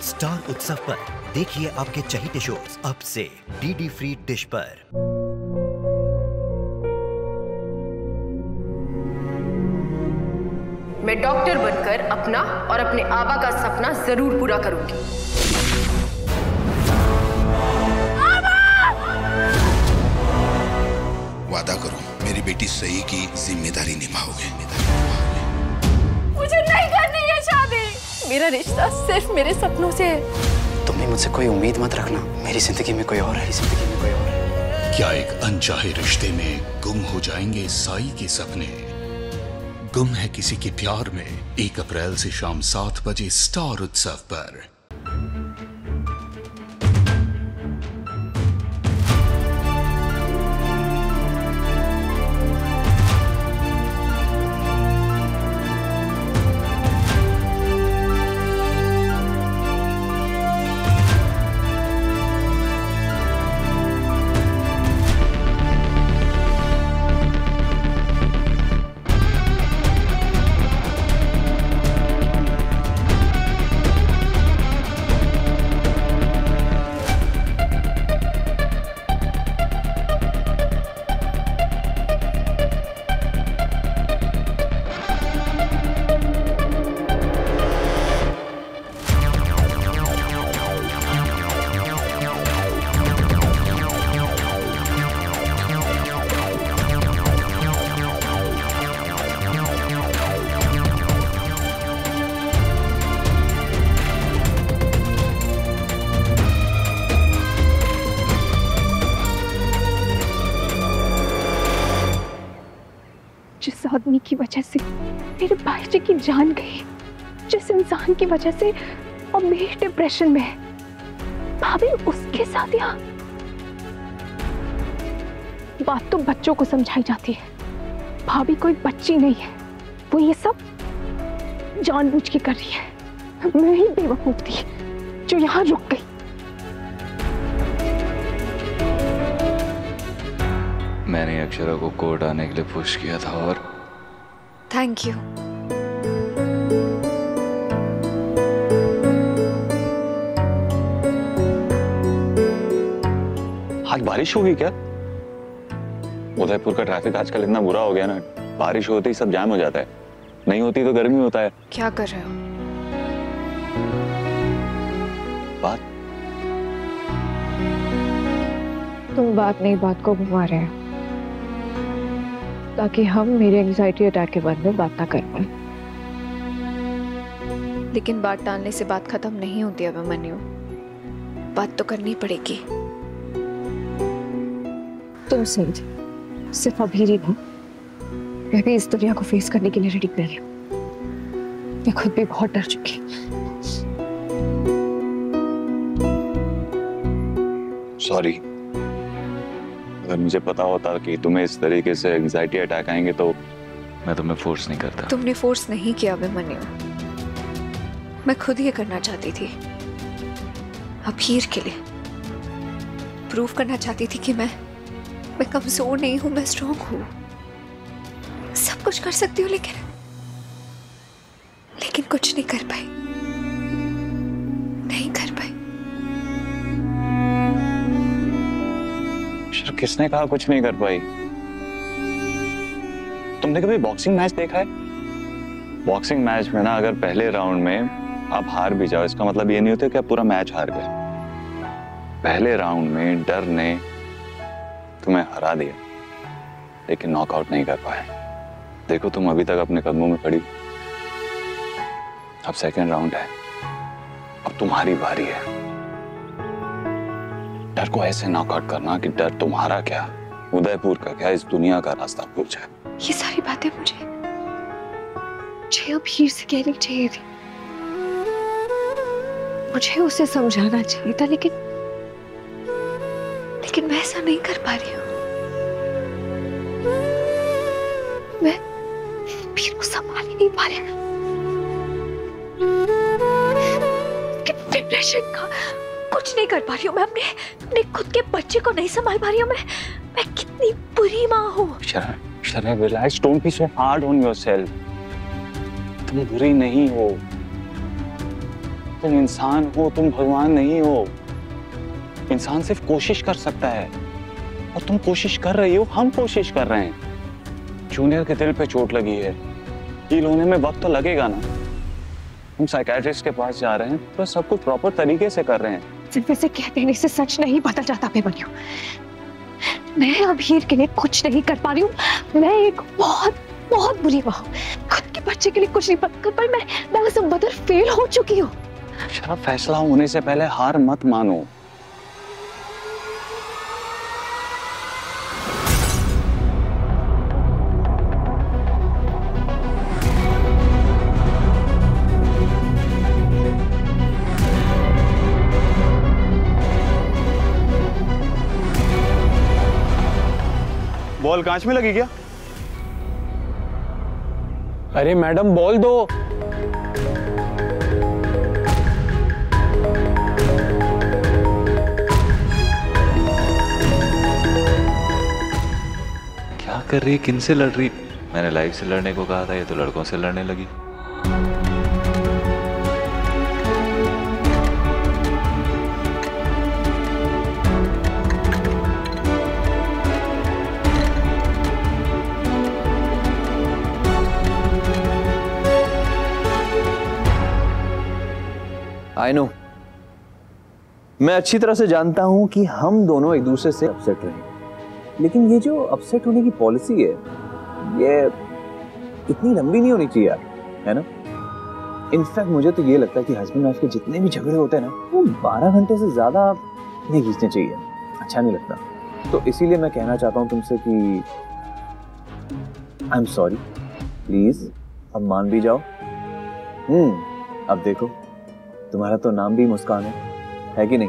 Star उत्सव पर देखिए आपके चहेते शोज अब से डीडी फ्री डिश पर। मैं डॉक्टर बनकर अपना और अपने आबा का सपना जरूर पूरा करूंगी। वादा करो मेरी बेटी सही की जिम्मेदारी निभाओगे। मुझे नहीं करनी है शादी। मेरा रिश्ता सिर्फ मेरे सपनों से है। तुम भी मुझसे कोई उम्मीद मत रखना। मेरी जिंदगी में कोई और है, जिंदगी में कोई और है। क्या एक अनचाहे रिश्ते में गुम हो जाएंगे साई के सपने? गुम है किसी के प्यार में 1 अप्रैल से शाम 7 बजे स्टार उत्सव पर। जिस आदमी की वजह से मेरे भाई जी की जान गई, जिस इंसान की वजह से अब मेरी डिप्रेशन में है, भाभी उसके साथ यहाँ। बात तो बच्चों को समझाई जाती है, भाभी कोई बच्ची नहीं है। वो ये सब जानबूझ के कर रही है। मैं ही बेवकूफ थी जो यहाँ रुक गई। मैंने अक्षरा को कोर्ट आने के लिए पुश किया था और थैंक यू। आज बारिश होगी क्या? उदयपुर का ट्रैफिक आजकल इतना बुरा हो गया ना, बारिश होती ही सब जाम हो जाता है, नहीं होती तो गर्मी होता है। क्या कर रहे हो? बात तुम बात नहीं बात को घुमा रहे हो ताकि हम मेरे एंजाइटी अटैक के बारे में बात ना कर पाए। लेकिन बात टालने से बात खत्म नहीं होती अभिमन्यु, बात तो करनी पड़ेगी। तुम सही थे, सिर्फ अभी ही नहीं, मैं भी इस दुनिया को फेस करने के लिए रेडी कर रही हूँ। मैं खुद भी बहुत डर चुकी। सॉरी, अगर मुझे पता होता कि तुम्हें इस तरीके से एंजाइटी अटैक आएंगे तो मैं तुम्हें फोर्स नहीं करता। तुमने फोर्स नहीं किया अभिमन्यु, मैं खुद ये करना चाहती थी। अभीर के लिए प्रूव करना चाहती थी कि मैं कमजोर नहीं हूं, मैं स्ट्रांग हूं, सब कुछ कर सकती हूँ। लेकिन कुछ नहीं कर पाई, नहीं कर पाई। किसने कहा कुछ नहीं कर पाई? तुमने कभी बॉक्सिंग मैच देखा है? बॉक्सिंग मैच में ना, अगर पहले राउंड में आप हार भी जाओ, इसका मतलब ये नहीं होता कि आप पूरा मैच हार गए। पहले राउंड में डर ने तुम्हें हरा दिया, लेकिन नॉकआउट नहीं कर पाए। देखो तुम अभी तक अपने कदमों में खड़ी। अब सेकंड राउंड है, अब तुम्हारी बारी है। डर को ऐसे नॉकआउट करना कि डर तुम्हारा क्या, उदयपुर का क्या, इस दुनिया का रास्ता भूल जाए। ये सारी बातें मुझे अभीर से कहनी चाहिए थी, मुझे उसे समझाना चाहिए था, लेकिन मैं ऐसा नहीं कर पा रही हूँ। मैं अभीर को संभाल ही नहीं पा रही हूँ। डिप्रेशन का कुछ नहीं कर पा रही हूँ। मैं अपने खुद के बच्चे को नहीं संभाल पा रही हूँ। मैं कितनी बुरी माँ हूँ। शरण, relax, don't be so hard on yourself. तुम बुरी नहीं हो, तुम इंसान हो, तुम भगवान नहीं हो। इंसान सिर्फ कोशिश कर सकता है और तुम कोशिश कर रही हो, हम कोशिश कर रहे हैं। जूनियर के दिल पे चोट लगी है, हील होने में वक्त तो लगेगा ना। हम साइकियाट्रिस्ट के पास जा रहे हैं, तो सब कुछ प्रॉपर तरीके से कर रहे हैं। सिर्फ ऐसे कह देने से सच नहीं बदल जाता अभिमन्यु। मैं अब हीर के लिए कुछ नहीं कर पा रही हूँ। मैं एक बहुत बहुत बुरी माँ हूँ। खुद के बच्चे के लिए कुछ नहीं कर पाई। मैं उस बदर फेल हो चुकी हूँ। अक्षरा, फैसला होने से पहले हार मत मानो। बॉल कांच में लगी क्या? अरे मैडम बॉल दो। क्या कर रही, किन से लड़ रही? मैंने लाइफ से लड़ने को कहा था, ये तो लड़कों से लड़ने लगी। आई नो, मैं अच्छी तरह से जानता हूं कि हम दोनों एक दूसरे से अपसेट रहे, लेकिन ये जो अपसेट होने की पॉलिसी है, ये इतनी लंबी नहीं होनी चाहिए यार, है ना? इनफैक्ट मुझे तो ये लगता है कि हस्बैंड वाइफ के जितने भी झगड़े होते हैं ना, वो 12 घंटे से ज्यादा नहीं खींचने चाहिए, अच्छा नहीं लगता। तो इसीलिए मैं कहना चाहता हूं तुमसे कि आई एम सॉरी, प्लीज अब मान भी जाओ। अब देखो, तुम्हारा तो नाम भी मुस्कान है कि नहीं?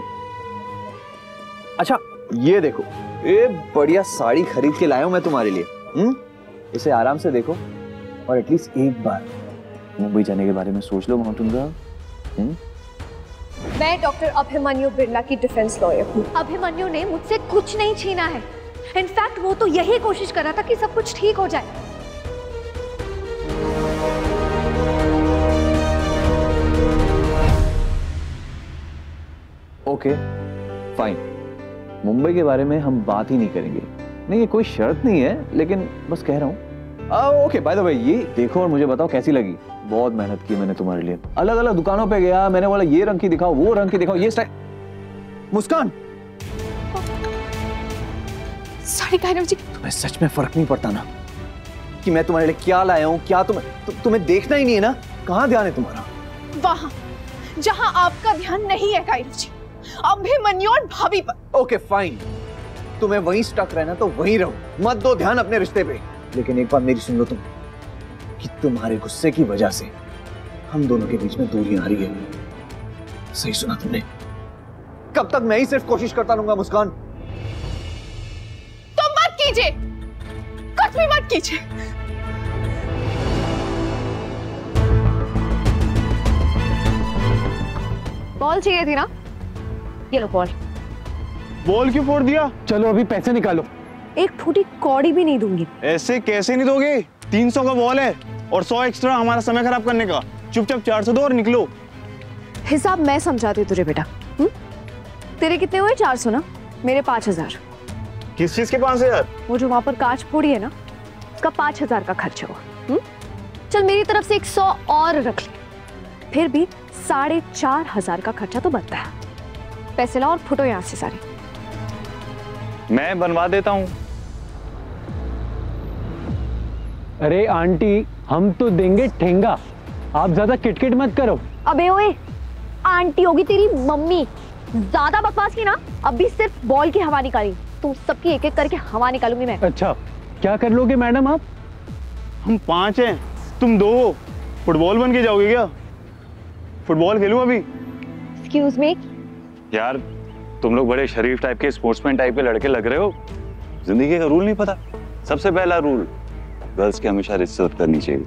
अच्छा ये देखो, ये बढ़िया साड़ी खरीद के लाया हूं मैं तुम्हारे लिए। इसे आराम से देखो और एटलीस्ट एक बार मुंबई जाने के बारे में सोच लो माउंटेन गर्ल। मैं डॉक्टर अभिमन्यु बिरला की डिफेंस लॉयर हूँ। अभिमन्यु ने मुझसे कुछ नहीं छीना है। इनफैक्ट वो तो यही कोशिश कर रहा था कि सब कुछ ठीक हो जाए। ओके फाइन, मुंबई के बारे में हम बात ही नहीं करेंगे। नहीं, ये कोई शर्त नहीं है, लेकिन बस कह रहा हूँ। ओके बाय द वे, ये देखो और मुझे बताओ कैसी लगी। बहुत मेहनत की मैंने तुम्हारे लिए, अलग अलग दुकानों पे गया, मैंने बोला ये रंग की दिखाओ, वो रंग की दिखाओ, ये स्टाइल। मुस्कान, सॉरी कायरव जी। तुम्हें सच में फर्क नहीं पड़ता ना कि मैं तुम्हारे लिए क्या लाया हूँ? क्या तुम्हें देखना ही नहीं है ना? कहाँ ध्यान है तुम्हारा? वहां जहां आपका ध्यान नहीं है कायरव जी, अभिमन्यु और भाभी पर। ओके फाइन, तुम्हें वहीं स्टक रहना तो वहीं रहो, मत दो ध्यान अपने रिश्ते पे। लेकिन एक बात मेरी सुन लो तुम, कि तुम्हारे गुस्से की वजह से हम दोनों के बीच में दूरियां आ रही है। सही सुना तुमने। कब तक मैं ही सिर्फ कोशिश करता रहूंगा मुस्कान? तो मत कीजिए, कुछ भी मत कीजिए। बॉल चाहिए थी ना? ये लो बॉल। बॉल क्यों फोड़ दिया? चलो अभी पैसे निकालो। एक फूटी कौड़ी भी नहीं दूंगी। ऐसे कैसे नहीं दोगे? 300 का बॉल है और 100 एक्स्ट्रा हमारा समय खराब करने का। चुपचाप 400 दो और निकलो। हिसाब मैं समझाती हूँ तुझे बेटा। तेरे कितने हुए? 400 ना? मेरे 5000। किस चीज के 5000? वो जो वहां पर कांच फोड़ी है ना, उसका 5000 का खर्चा हुआ। चल मेरी तरफ से 100 और रख ले, फिर भी 4500 का खर्चा तो बनता है। पैसे लाओ और फुटो यहाँ से सारे। मैं बनवा देता हूँ। अरे आंटी, हम तो देंगे ठेंगा, आप ज्यादा किटकिट मत करो। अबे ओए, आंटी होगी तेरी मम्मी। ज्यादा बकवास की ना, अभी सिर्फ बॉल की हवा निकाली, तू सबकी एक एक करके हवा निकालूंगी मैं। अच्छा क्या कर लोगे मैडम आप? हम 5 हैं, तुम 2 हो। फुटबॉल बन के जाओगे क्या? फुटबॉल खेलूं अभी? Excuse me. यार तुम लोग बड़े शरीफ टाइप के, स्पोर्ट्समैन टाइप के लड़के लग रहे हो। जिंदगी का रूल नहीं पता? सबसे पहला रूल, गर्ल्स की हमेशा इज्जत करनी चाहिए।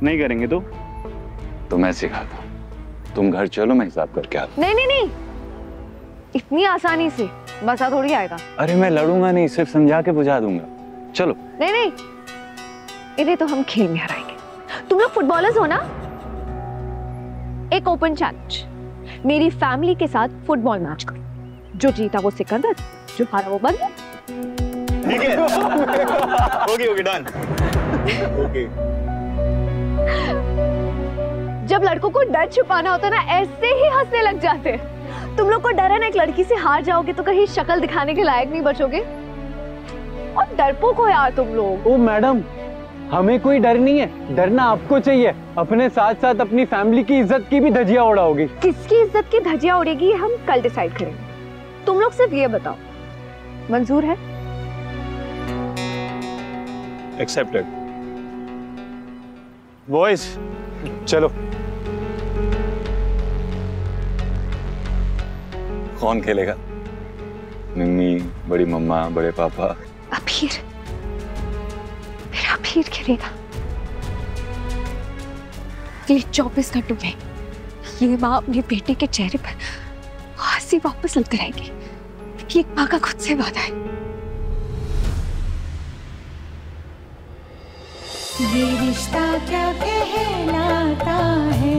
नहीं करेंगे तो मैं सिखाता हूँ। तुम घर चलो, मैं हिसाब करके आता हूँ। नहीं नहीं नहीं, इतनी आसानी से बसा थोड़ी आएगा। अरे मैं लड़ूंगा नहीं, सिर्फ समझा के बुझा दूंगा। चलो। नहीं नहीं, इन्हें तो हम खेल में हराएंगे। तुम लोग फुटबॉलर्स हो ना? एक ओपन चैलेंज, मेरी फैमिली के साथ फुटबॉल मैच करो। जो जीता वो सिकंदर, जो हारा वो बंद। ठीक है। Okay done. ओके। जब लड़कों को डर छुपाना होता है ना, ऐसे ही हंसने लग जाते हैं। तुम लोग को डर है ना, एक लड़की से हार जाओगे तो कहीं शक्ल दिखाने के लायक नहीं बचोगे। और डरपोक हो यार तुम लोग। ओ मैडम, हमें कोई डर नहीं है, डरना आपको चाहिए। अपने साथ साथ अपनी फैमिली की इज्जत की भी धज्जियां उड़ाओगी। किसकी इज्जत की धज्जियां उड़ेगी हम कल डिसाइड करेंगे। तुम लोग सिर्फ ये बताओ, मंजूर है? एक्सेप्टेड। बॉयज चलो। कौन खेलेगा? मम्मी, बड़ी मम्मा, बड़े पापा? अभीर, मेरा अभीर खेलेगा। अगले 24 घंटों में ये माँ अपने बेटे के चेहरे पर हंसी वापस लाकर आएगी। ये एक माँ का खुद से वादा है। ये रिश्ता क्या कहलाता है।